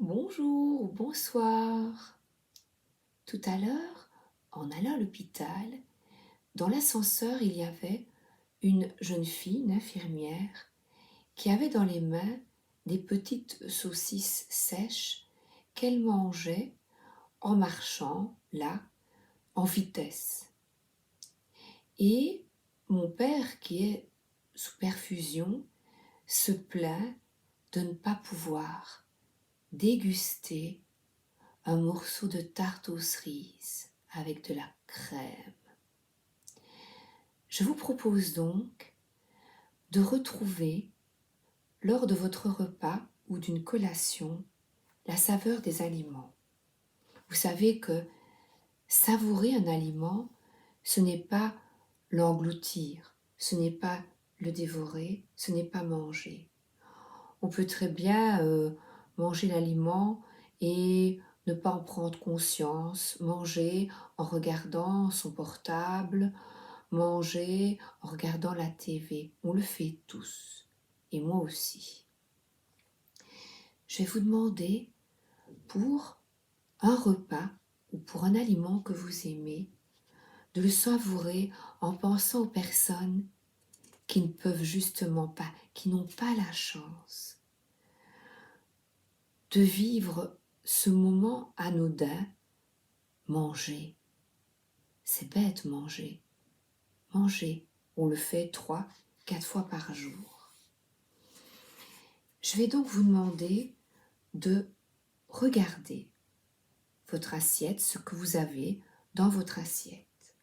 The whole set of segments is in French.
Bonjour ou bonsoir. Tout à l'heure, en allant à l'hôpital, dans l'ascenseur, il y avait une jeune fille, une infirmière, qui avait dans les mains des petites saucisses sèches qu'elle mangeait en marchant, là, en vitesse. Et mon père, qui est sous perfusion, se plaint de ne pas pouvoir déguster un morceau de tarte aux cerises avec de la crème. Je vous propose donc de retrouver, lors de votre repas ou d'une collation, la saveur des aliments. Vous savez que savourer un aliment, ce n'est pas l'engloutir, ce n'est pas le dévorer, ce n'est pas manger. On peut très bien manger l'aliment et ne pas en prendre conscience, manger en regardant son portable, manger en regardant la TV. On le fait tous, et moi aussi. Je vais vous demander, pour un repas ou pour un aliment que vous aimez, de le savourer en pensant aux personnes qui ne peuvent justement pas, qui n'ont pas la chance de vivre ce moment anodin. Manger. C'est bête, manger. Manger. On le fait 3, 4 fois par jour. Je vais donc vous demander de regarder votre assiette, ce que vous avez dans votre assiette.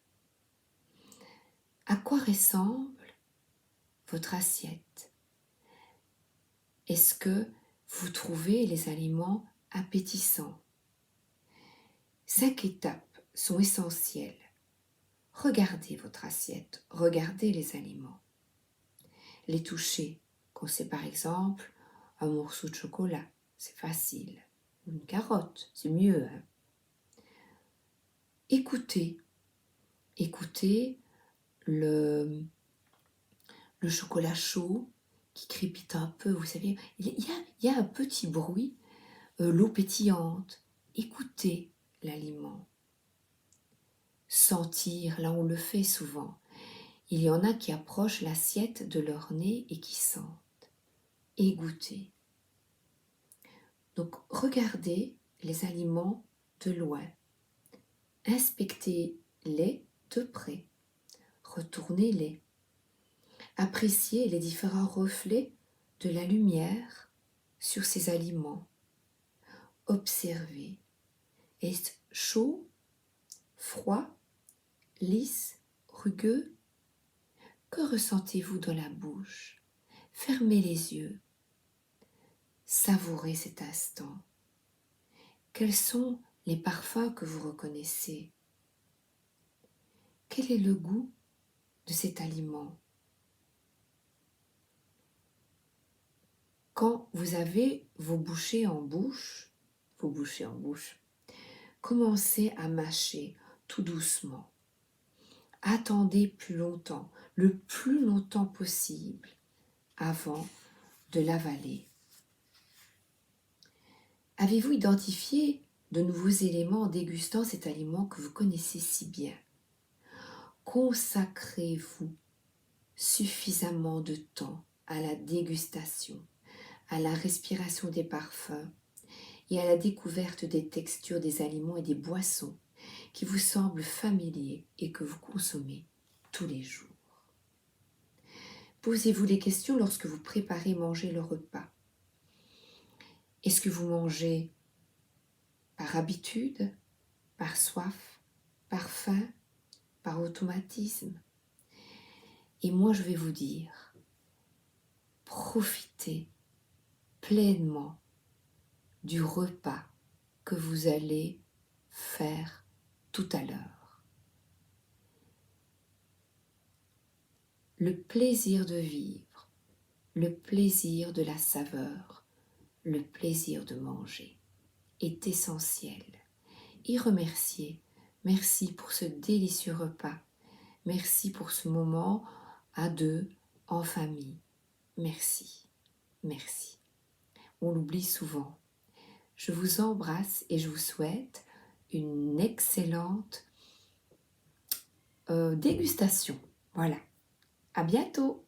À quoi ressemble votre assiette? Est-ce que vous trouvez les aliments appétissants? 5 étapes sont essentielles. Regardez votre assiette, regardez les aliments. Les toucher, quand c'est par exemple un morceau de chocolat, c'est facile. Une carotte, c'est mieux. Écoutez, écoutez le chocolat chaud qui crépite un peu, vous savez, il y a un petit bruit, l'eau pétillante. Écoutez l'aliment. Sentir, là on le fait souvent. Il y en a qui approchent l'assiette de leur nez et qui sentent. Et goûter. Donc regardez les aliments de loin. Inspectez-les de près. Retournez-les. Appréciez les différents reflets de la lumière sur ces aliments. Observez. Est-ce chaud, froid, lisse, rugueux? Que ressentez-vous dans la bouche? Fermez les yeux. Savourez cet instant. Quels sont les parfums que vous reconnaissez? Quel est le goût de cet aliment? Quand vous avez vos bouchées en bouche, commencez à mâcher tout doucement. Attendez plus longtemps, le plus longtemps possible, avant de l'avaler. Avez-vous identifié de nouveaux éléments en dégustant cet aliment que vous connaissez si bien? Consacrez-vous suffisamment de temps à la dégustation, à la respiration des parfums et à la découverte des textures des aliments et des boissons qui vous semblent familiers et que vous consommez tous les jours. Posez-vous des questions lorsque vous préparez manger le repas. Est-ce que vous mangez par habitude, par soif, par faim, par automatisme? Et moi je vais vous dire, profitez pleinement du repas que vous allez faire tout à l'heure. Le plaisir de vivre, le plaisir de la saveur, le plaisir de manger est essentiel. Et remercier, merci pour ce délicieux repas, merci pour ce moment à deux, en famille. Merci, merci. On l'oublie souvent. Je vous embrasse et je vous souhaite une excellente dégustation. Voilà. À bientôt!